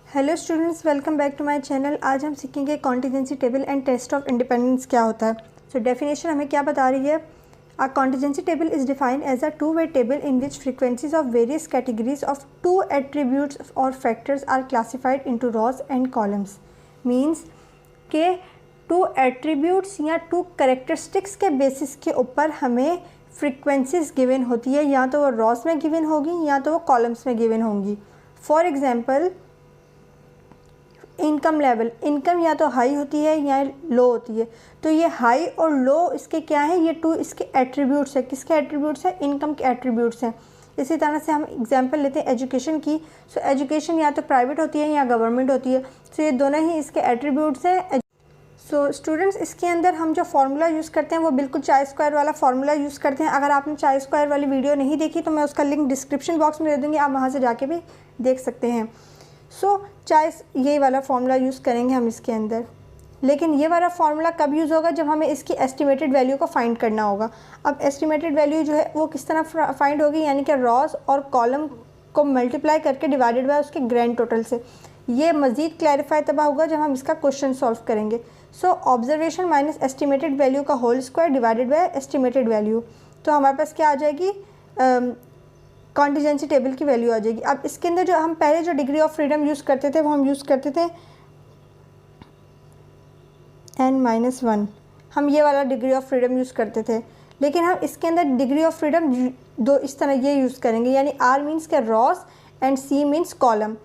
Hello students, welcome back to my channel. आज हम सीखेंगे contingency table and test of independence क्या होता है। सो डेफिनेशन हमें क्या बता रही है। A contingency table is defined as a two way table in which frequencies of various categories of two attributes और factors are classified into rows and columns. Means के टू एट्रीब्यूट्स या two characteristics के basis के ऊपर हमें frequencies given होती है, या तो वो रॉज में गिवन होगी या तो वो कॉलम्स में गिवन होंगी। For example income level, income या तो हाई होती है या लो होती है। तो ये हाई और लो इसके क्या है, ये टू इसके एट्रीब्यूट्स है। किसके एट्रीब्यूट्स है? इनकम के एट्रीब्यूट्स हैं। इसी तरह से हम एग्जांपल लेते हैं एजुकेशन की। सो एजुकेशन या तो प्राइवेट होती है या गवर्नमेंट होती है। सो ये दोनों ही इसके एट्रीब्यूट्स हैं। सो स्टूडेंट्स, इसके अंदर हम जो फार्मूला यूज़ करते हैं वो बिल्कुल चाय स्क्वायर वाला फार्मूला यूज़ करते हैं। अगर आपने चाय स्क्वायर वाली वीडियो नहीं देखी तो मैं उसका लिंक डिस्क्रिप्शन बॉक्स में दे दूँगी, आप वहाँ से जाके भी देख सकते हैं। चाहे ये वाला फार्मूला यूज़ करेंगे हम इसके अंदर, लेकिन ये वाला फार्मूला कब यूज़ होगा? जब हमें इसकी एस्टिमेटेड वैल्यू को फाइंड करना होगा। अब एस्टिमेटेड वैल्यू जो है वो किस तरह फाइंड होगी, यानी कि रॉज और कॉलम को मल्टीप्लाई करके डिवाइडेड बाय उसके ग्रैंड टोटल से। ये मज़ीद क्लैरिफाई तब होगा जब हम इसका क्वेश्चन सॉल्व करेंगे। ऑब्जर्वेशन माइनस एस्टिमेटेड वैल्यू का whole square divided by estimated value. तो हमारे पास क्या आ जाएगी? कॉन्टिजेंसी टेबल की वैल्यू आ जाएगी। अब इसके अंदर जो हम पहले जो डिग्री ऑफ फ्रीडम यूज़ करते थे वो हम यूज़ करते थे n-1। हम ये वाला डिग्री ऑफ फ्रीडम यूज़ करते थे, लेकिन हम इसके अंदर डिग्री ऑफ फ्रीडम दो इस तरह ये यूज़ करेंगे, यानी R मीन्स के Ross and C means column.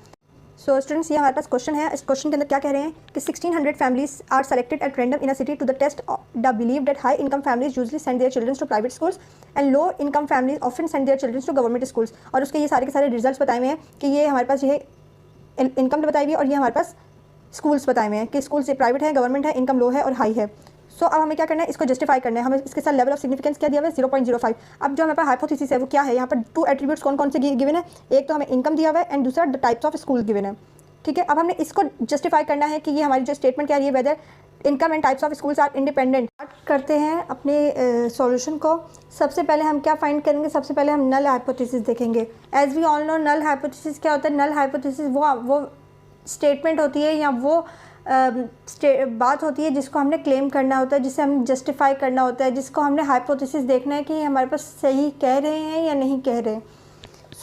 So students, ये हमारे पास क्वेश्चन है। इस क्वेश्चन के अंदर क्या कह रहे हैं कि 1600 families are selected at random in a city to the test the believe that high income families usually send their children to private schools and low income families often send their children to government schools. और उसके ये सारे के सारे results बताए हुए हैं कि ये हमारे पास ये इनकम बताई हुई है और ये हमारे पास स्कूल्स बताए हुए हैं कि स्कूल से प्राइवेट है, गवर्नमेंट है, इनकम लो है और हाई है। अब हमें क्या करना है, इसको जस्टिफाई करना है। हमें इसके साथ लेवल ऑफ सिग्निफिकेंस क्या दिया हुआ है? 0.05। अब जो हमारे पास हाइपोथेसिस है वो क्या है? यहाँ पर टू एट्रीब्यूट्स कौन कौन से गिवन है? एक तो हमें इनकम दिया हुआ है एंड दूसरा the types of school given है। ठीक है, अब हमने इसको जस्टिफाई करना है कि ये हमारी जो स्टेटमेंट क्या है, whether income and types of schools are independent. करते हैं अपने सॉल्यूशन को। सबसे पहले हम क्या फाइंड करेंगे? सबसे पहले हम नल हाइपोथेसिस देखेंगे। As we all know, null hypothesis क्या होता है? नल हाइपोथेसिस वो स्टेटमेंट होती है या वो बात होती है जिसको हमने क्लेम करना होता है, जिसे हमने जस्टिफाई करना होता है, जिसको हमने हाइपोथेसिस देखना है कि हमारे पास सही कह रहे हैं या नहीं कह रहे।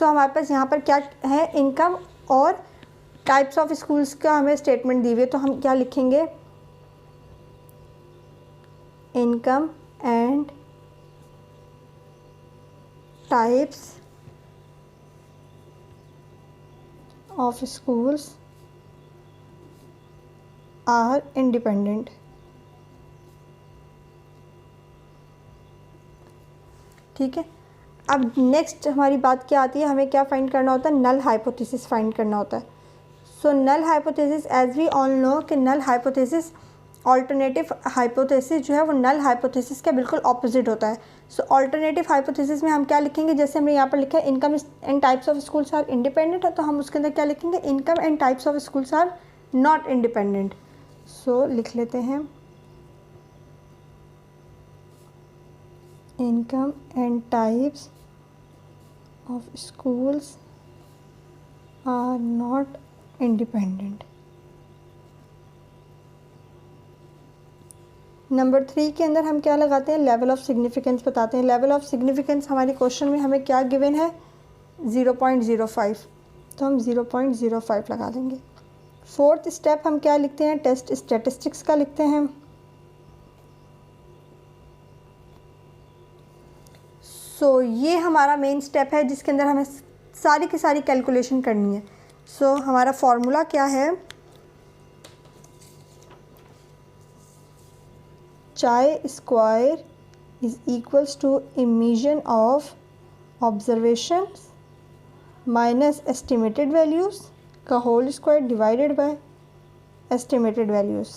हमारे पास यहाँ पर क्या है? इनकम और टाइप्स ऑफ स्कूल्स का हमें स्टेटमेंट दी हुई है। तो हम क्या लिखेंगे? Income and types of schools are independent. ठीक है, अब नेक्स्ट हमारी बात क्या आती है? हमें क्या फाइंड करना होता है? नल हाइपोथेसिस फाइंड करना होता है। Null hypothesis, as we all know कि नल हाइपोथेसिस ऑल्टरनेटिव हाइपोथेसिस जो है वो नल हाइपोथेसिस के बिल्कुल ऑपोजिट होता है। ऑल्टरनेटिव हाइपोथेसिस में हम क्या लिखेंगे? जैसे हमने यहाँ पर लिखा है income and types of schools are independent है, तो हम उसके अंदर क्या लिखेंगे? Income and types of schools are not independent. लिख लेते हैं income and types of schools are not independent. Number 3 के अंदर हम क्या लगाते हैं? लेवल ऑफ सिग्निफिकेंस बताते हैं। लेवल ऑफ सिग्निफिकेंस हमारी क्वेश्चन में हमें क्या गिवन है? 0.05। तो हम 0.05 लगा देंगे। फोर्थ स्टेप हम क्या लिखते हैं? टेस्ट स्टैटिस्टिक्स का लिखते हैं। ये हमारा मेन स्टेप है जिसके अंदर हमें सारी की सारी कैलकुलेशन करनी है। हमारा फॉर्मूला क्या है? Chi square is equals to summation of observations minus estimated values का whole square divided by estimated values.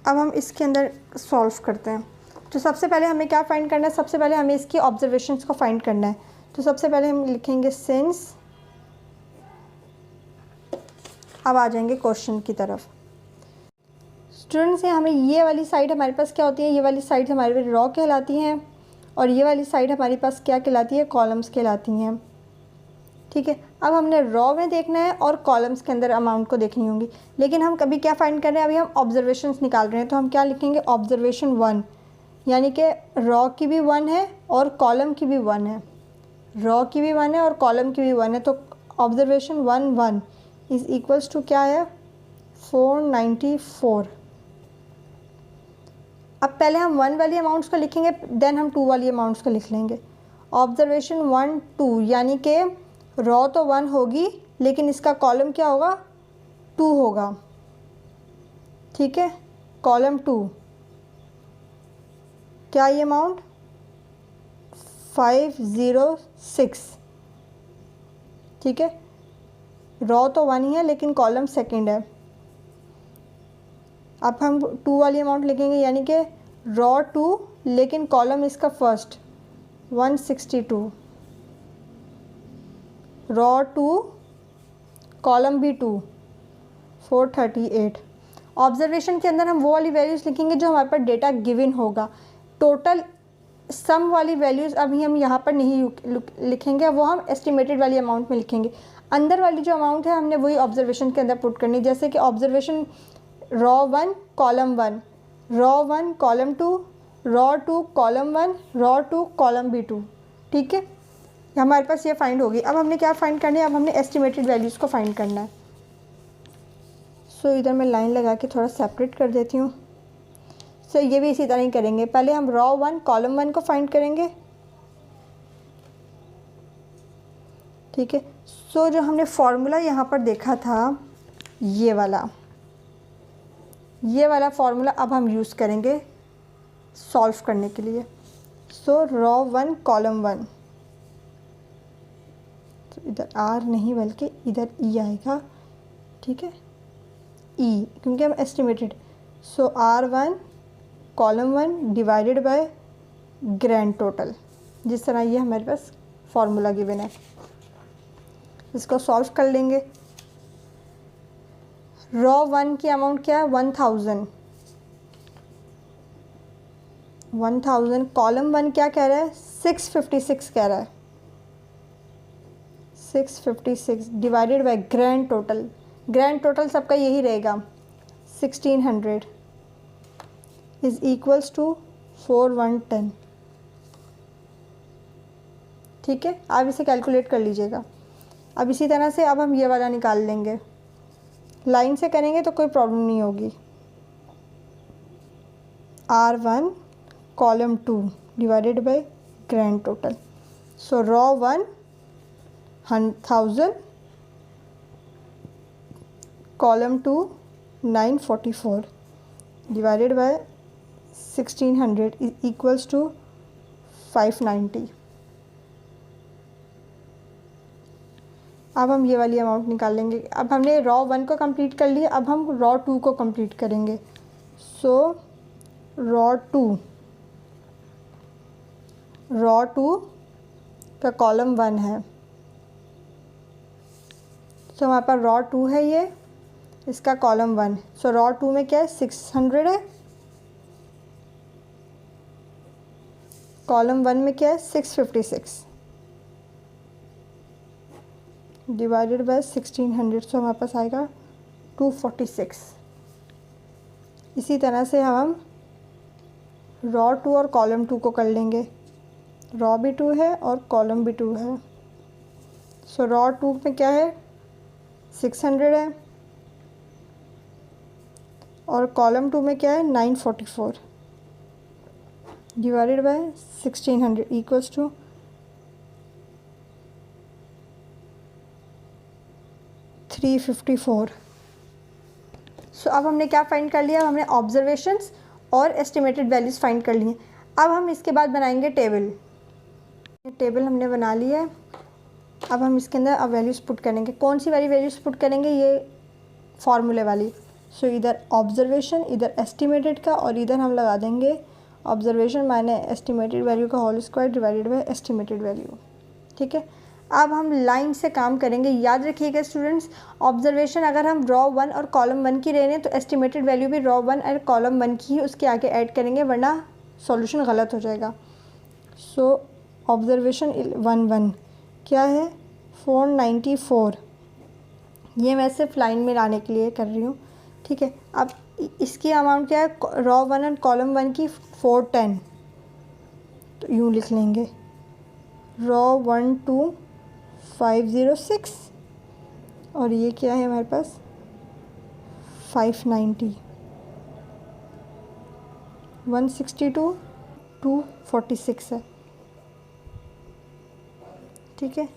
अब हम इसके अंदर सॉल्व करते हैं। तो सबसे पहले हमें क्या फाइंड करना है? सबसे पहले हमें इसकी ऑब्जर्वेशंस को फाइंड करना है। तो सबसे पहले हम लिखेंगे सिंस। अब आ जाएंगे क्वेश्चन की तरफ। स्टूडेंट्स, हमें ये वाली साइड हमारे पास क्या होती है? ये वाली साइड हमारे पास रॉ कहलाती हैं और ये वाली साइड हमारे पास क्या कहलाती है? कॉलम्स कहलाती हैं। ठीक है। अब हमने रॉ में देखना है और कॉलम्स के अंदर अमाउंट को देखनी होंगी, लेकिन हम कभी क्या फाइंड कर रहे हैं, अभी हम ऑब्जर्वेशंस निकाल रहे हैं। तो हम क्या लिखेंगे, ऑब्जर्वेशन 1, यानी कि रॉ की भी 1 है और कॉलम की भी 1 है, रॉ की भी 1 है और कॉलम की भी 1 है। तो ऑब्जर्वेशन 1 इज़ इक्वल्स टू क्या है, 494। अब पहले हम 1 वाली अमाउंट्स को लिखेंगे, देन हम 2 वाली अमाउंट्स को लिख लेंगे। ऑब्जर्वेशन 1 2, यानी कि रॉ तो 1 होगी लेकिन इसका कॉलम क्या होगा, 2 होगा, ठीक है। कॉलम 2 क्या ये अमाउंट 506, ठीक है। रॉ तो 1 ही है लेकिन कॉलम सेकंड है। अब हम 2 वाली अमाउंट लिखेंगे, यानी कि रॉ 2 लेकिन कॉलम इसका फर्स्ट 162, रॉ 2 कॉलम भी 2 438। ऑब्जर्वेशन के अंदर हम वो वाली वैल्यूज़ लिखेंगे जो हमारे पास डेटा गिवन होगा। टोटल सम वाली वैल्यूज़ अभी हम यहाँ पर नहीं लिखेंगे, वो हम एस्टिमेटेड वाली अमाउंट में लिखेंगे। अंदर वाली जो अमाउंट है हमने वही ऑब्जर्वेशन के अंदर पुट करनी, जैसे कि observation raw 1 column 1, raw 1 column 2, raw 2 column 1, raw 2 column भी 2, ठीक है। हमारे पास ये फाइंड होगी। अब हमने क्या फाइंड करना है, अब हमने एस्टिमेटेड वैल्यूज़ को फाइंड करना है। सो इधर मैं लाइन लगा के थोड़ा सेपरेट कर देती हूँ। सो ये भी इसी तरह ही करेंगे, पहले हम रॉ 1 कॉलम 1 को फाइंड करेंगे, ठीक है। सो जो हमने फॉर्मूला यहाँ पर देखा था ये वाला फॉर्मूला अब हम यूज़ करेंगे सॉल्व करने के लिए। सो रॉ 1 कॉलम 1, तो इधर आर नहीं बल्कि इधर ई आएगा, ठीक है, ई, क्योंकि हम estimated. So R1 column 1 divided by grand total, जिस तरह ये हमारे पास फॉर्मूला गिवन है, इसको सॉल्व कर लेंगे। रॉ 1 की अमाउंट क्या है 1000, कॉलम 1 क्या कह रहा है 656 कह रहा है, 656 डिवाइडेड बाय ग्रैंड टोटल सबका यही रहेगा 1600 इज़ इक्वल्स टू 4110, ठीक है। आप इसे कैलकुलेट कर लीजिएगा। अब इसी तरह से अब हम ये वाला निकाल लेंगे, लाइन से करेंगे तो कोई प्रॉब्लम नहीं होगी। R1 column 2 divided by grand total, so row 1 1000 column 2 944 divided by 1600 equals to 590। अब हम ये वाली अमाउंट निकाल लेंगे। अब हमने रॉ 1 को कंप्लीट कर लिया, अब हम रॉ 2 को कंप्लीट करेंगे। सो रॉ 2 का कॉलम 1 है, सो हमारे पास रॉ 2 है, ये इसका कॉलम 1। सो रॉ 2 में क्या है 600 है, कॉलम 1 में क्या है 656 डिवाइडेड बाय 1600, सो हमारे पास आएगा 246। इसी तरह से हम रॉ 2 और कॉलम 2 को कर लेंगे, रॉ भी 2 है और कॉलम भी 2 है। सो रॉ 2 में क्या है 600 है और कॉलम 2 में क्या है 944 डिवाइडेड बाय 1600 इक्वल्स टू 354। सो अब हमने क्या फाइंड कर लिया, हमने ऑब्जर्वेशंस और एस्टिमेटेड वैल्यूज़ फाइंड कर लिए। अब हम इसके बाद बनाएंगे टेबल हमने बना लिया है। अब हम इसके अंदर अब वैल्यूज़ पुट करेंगे। कौन सी वाली वैल्यूज़ पुट करेंगे, ये फार्मूले वाली। सो इधर ऑब्जर्वेशन, इधर एस्टिमेटेड का, और इधर हम लगा देंगे ऑब्जर्वेशन माने एस्टिमेटेड वैल्यू का whole square divided by estimated value, ठीक है। अब हम लाइन से काम करेंगे। याद रखिएगा स्टूडेंट्स, ऑब्जर्वेशन अगर हम रॉ 1 और कॉलम 1 की ले रहे हैं तो एस्टिमेटेड वैल्यू भी रॉ 1 और कॉलम 1 की ही उसके आगे ऐड करेंगे, वरना सॉल्यूशन गलत हो जाएगा। सो ऑब्जर्वेशन 1 क्या है 494, ये मैं सिर्फ लाइन में लाने के लिए कर रही हूँ, ठीक है। अब इसकी अमाउंट क्या है, रॉ 1 और कॉलम 1 की 410, तो यूँ लिख लेंगे रॉ 12506 और ये क्या है हमारे पास 590, 162 246 है, ठीक है।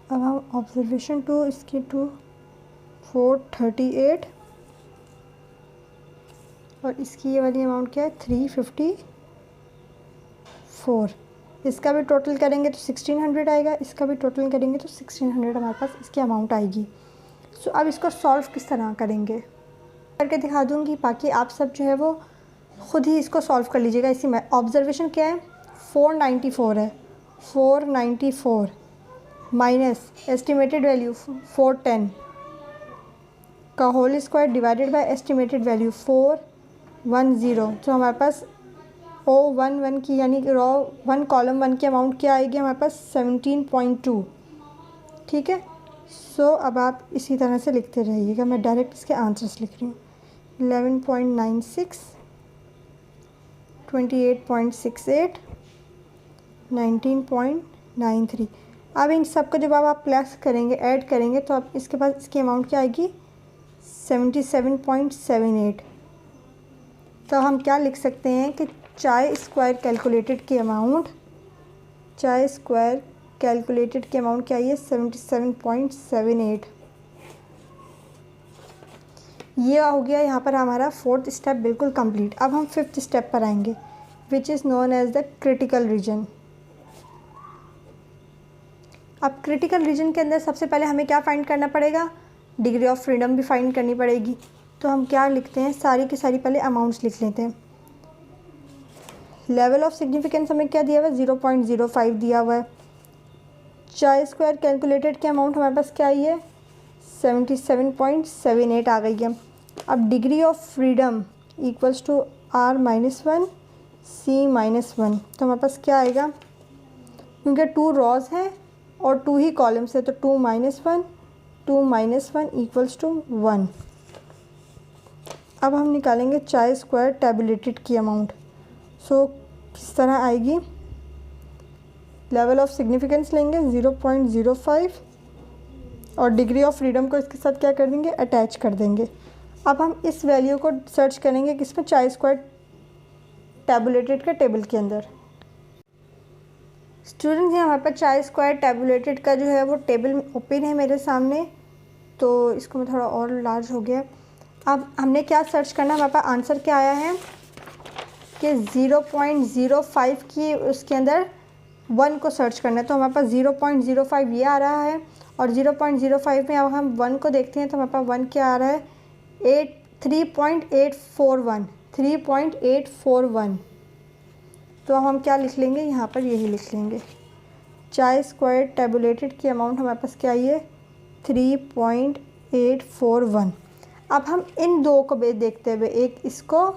अब हम ऑब्जर्वेशन 2 इसकी 438 और इसकी ये वाली अमाउंट क्या है 354, इसका भी टोटल करेंगे तो 1600 आएगा, इसका भी टोटल करेंगे तो 1600 हमारे पास इसकी अमाउंट आएगी। सो अब इसको सॉल्व किस तरह करेंगे करके दिखा दूँगी, बाकी आप सब जो है वो ख़ुद ही इसको सॉल्व कर लीजिएगा इसी में। ऑब्जर्वेशन क्या है 494 है, 494 माइनस एस्टिमेटेड वैल्यू 410 का whole square divided by estimated value 410, तो हमारे पास O11 की यानी रॉ 1 कॉलम 1 की अमाउंट क्या आएगी हमारे पास 17.2, ठीक है। सो अब आप इसी तरह से लिखते रहिएगा, मैं डायरेक्ट इसके आंसर्स लिख रही हूँ 11.96, 28.68, 19.93। अब इन सब को जब आप प्लस करेंगे ऐड करेंगे तो आप इसके पास इसकी अमाउंट क्या आएगी 77.78। तो हम क्या लिख सकते हैं कि चाय स्क्वायर कैलकुलेटेड की अमाउंट क्या है 77.78। ये हो गया यहाँ पर हमारा 4th स्टेप बिल्कुल कंप्लीट। अब हम 5th स्टेप पर आएंगे which is known as the critical region. अब क्रिटिकल रीजन के अंदर सबसे पहले हमें क्या फाइंड करना पड़ेगा, डिग्री ऑफ फ्रीडम भी फाइंड करनी पड़ेगी। तो हम क्या लिखते हैं, सारी की सारी पहले अमाउंट्स लिख लेते हैं। लेवल ऑफ सिग्निफिकेंस हमें क्या दिया हुआ है 0.05 दिया हुआ है। चाय स्क्वायर कैलकुलेटेड की अमाउंट हमारे पास क्या आई है 77.78 आ गई है। अब degree of freedom equals to R-1 C-1, तो हमारे पास क्या आएगा, क्योंकि 2 रॉज हैं और 2 ही कॉलम्स है तो 2 - 1 इक्वल्स टू 1। अब हम निकालेंगे चाय स्क्वायर टैबुलेटेड की अमाउंट। सो किस तरह आएगी, लेवल ऑफ सिग्निफिकेंस लेंगे 0.05 और डिग्री ऑफ फ्रीडम को इसके साथ क्या कर देंगे अटैच कर देंगे। अब हम इस वैल्यू को सर्च करेंगे किसमें, चाय स्क्वायर टैबुलेटेड के टेबल के अंदर। स्टूडेंट्स यहाँ पर चाय स्क्वायर टैबुलेटेड का जो है वो टेबल ओपन है मेरे सामने, तो इसको मैं थोड़ा और लार्ज हो गया। अब हमने क्या सर्च करना, हमारे पास आंसर क्या आया है कि 0.05 की उसके अंदर 1 को सर्च करना है, तो हमारे पास 0.05 ये आ रहा है और 0.05 में अब हम 1 को देखते हैं तो हमारे पास 1 क्या आ रहा है 3.841। तो हम क्या लिख लेंगे यहाँ पर, यही लिख लेंगे चाय स्क्वायर टैबुलेटेड की अमाउंट हमारे पास क्या आई है 3.841। अब हम इन दो को देखते हुए, एक इसको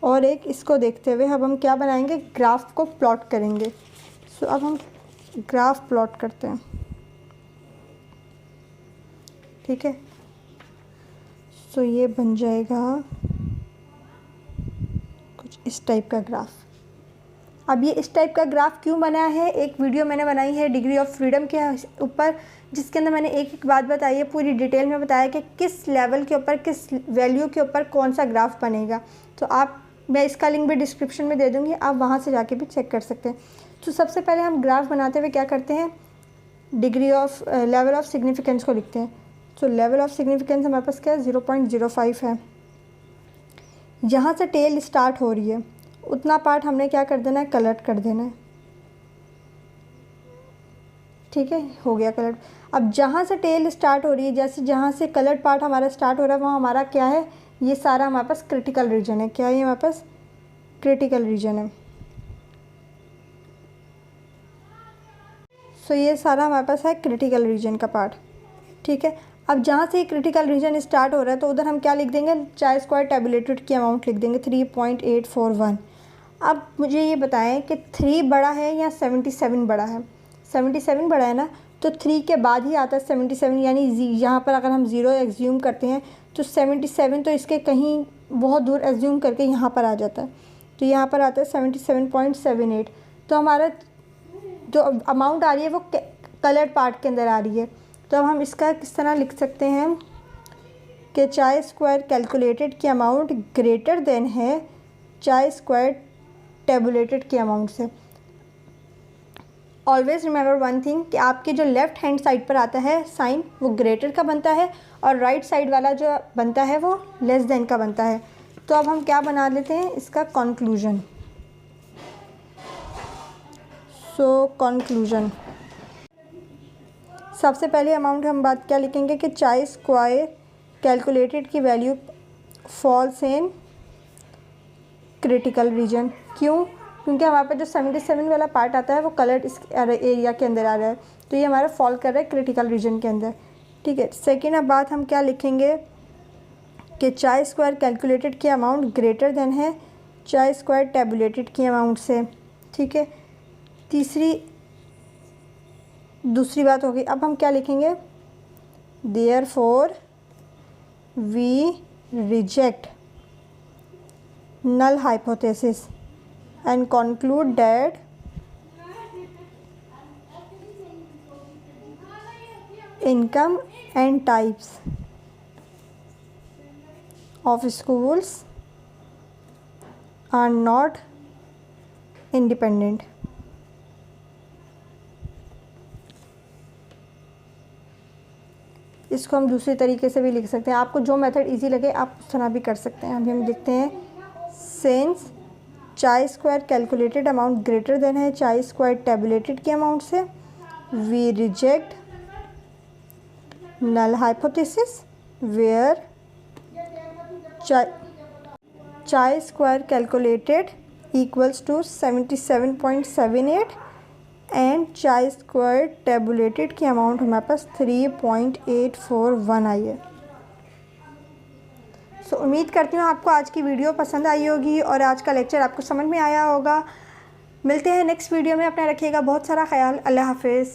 और एक इसको देखते हुए अब हम क्या बनाएंगे, ग्राफ को प्लॉट करेंगे। सो अब हम ग्राफ प्लॉट करते हैं, ठीक है। सो ये बन जाएगा कुछ इस टाइप का ग्राफ। अब ये इस टाइप का ग्राफ क्यों बना है, एक वीडियो मैंने बनाई है डिग्री ऑफ फ्रीडम के ऊपर, जिसके अंदर मैंने एक एक बात बताई है, पूरी डिटेल में बताया कि किस लेवल के ऊपर किस वैल्यू के ऊपर कौन सा ग्राफ बनेगा। तो मैं इसका लिंक भी डिस्क्रिप्शन में दे दूँगी, आप वहाँ से जाके भी चेक कर सकते हैं। तो सबसे पहले हम ग्राफ बनाते हुए क्या करते हैं, degree of level of significance को लिखते हैं। तो लेवल ऑफ सिग्निफिकेंस हमारे पास क्या है 0.05 है। जहाँ से टेल स्टार्ट हो रही है उतना पार्ट हमने क्या कर देना है, कलर कर देना है, ठीक है, हो गया कलर। अब जहाँ से टेल स्टार्ट हो रही है, जैसे जहाँ से कलर पार्ट हमारा स्टार्ट हो रहा है वहाँ हमारा क्या है, ये सारा हमारे पास क्रिटिकल रीजन है। क्या है, हमारे पास क्रिटिकल रीजन है। सो ये सारा हमारे पास है क्रिटिकल रीजन का पार्ट, ठीक है। अब जहाँ से क्रिटिकल रीजन स्टार्ट हो रहा है तो उधर हम क्या लिख देंगे, चाय स्क्वायर टैबुलेटेड की अमाउंट लिख देंगे 3.841। अब मुझे ये बताएं कि 3 बड़ा है या 77 बड़ा है। 77 बड़ा है ना, तो 3 के बाद ही आता है 77, यानी यहाँ पर अगर हम 0 एज्यूम करते हैं तो 77 तो इसके कहीं बहुत दूर एज्यूम करके यहाँ पर आ जाता है, तो यहाँ पर आता है 77.78। तो हमारा जो अमाउंट आ रही है वो कलर्ड पार्ट के अंदर आ रही है। तो अब हम इसका किस तरह लिख सकते हैं कि चाय स्क्वायर कैलकुलेटेड की अमाउंट ग्रेटर देन है चाय स्क्वायर टेबुलेटेड की अमाउंट से। ऑलवेज रिमेंबर वन थिंग कि आपके जो लेफ़्ट हैंड साइड पर आता है साइन वो ग्रेटर का बनता है और राइट साइड वाला जो बनता है वो लेस देन का बनता है। तो अब हम क्या बना लेते हैं इसका कंक्लूजन। सो कंक्लूजन, सबसे पहले अमाउंट हम बात क्या लिखेंगे कि चाय स्क्वायर कैलकुलेटेड की value falls in critical reason. क्यों? क्योंकि हमारे पास जो 77 वाला पार्ट आता है वो कलर्ड इस एरिया के अंदर आ रहा है, तो ये हमारा फॉल कर रहा है क्रिटिकल रीजन के अंदर। ठीक है, सेकेंड अब बात हम क्या लिखेंगे कि चाय स्क्वायर कैलकुलेटेड की अमाउंट ग्रेटर देन है चाय स्क्वायर टेबुलेटेड की अमाउंट से। ठीक है, दूसरी बात होगी। अब हम क्या लिखेंगे, therefore we reject null hypothesis and conclude that income and types of schools are not independent। इसको हम दूसरे तरीके से भी लिख सकते हैं, आपको जो मेथड इजी लगे आप उस तरह भी कर सकते हैं। अभी हम लिखते हैं since chi square calculated amount greater than है चाय स्क्वायर टेबुलेटेड की अमाउंट से, we reject null hypothesis where chi square calculated equals to 77.78 and chi square tabulated की अमाउंट हमारे पास 3.841 आई है। सो उम्मीद करती हूँ आपको आज की वीडियो पसंद आई होगी और आज का लेक्चर आपको समझ में आया होगा। मिलते हैं नेक्स्ट वीडियो में, अपना रखिएगा बहुत सारा ख्याल। अल्लाह हाफिज़।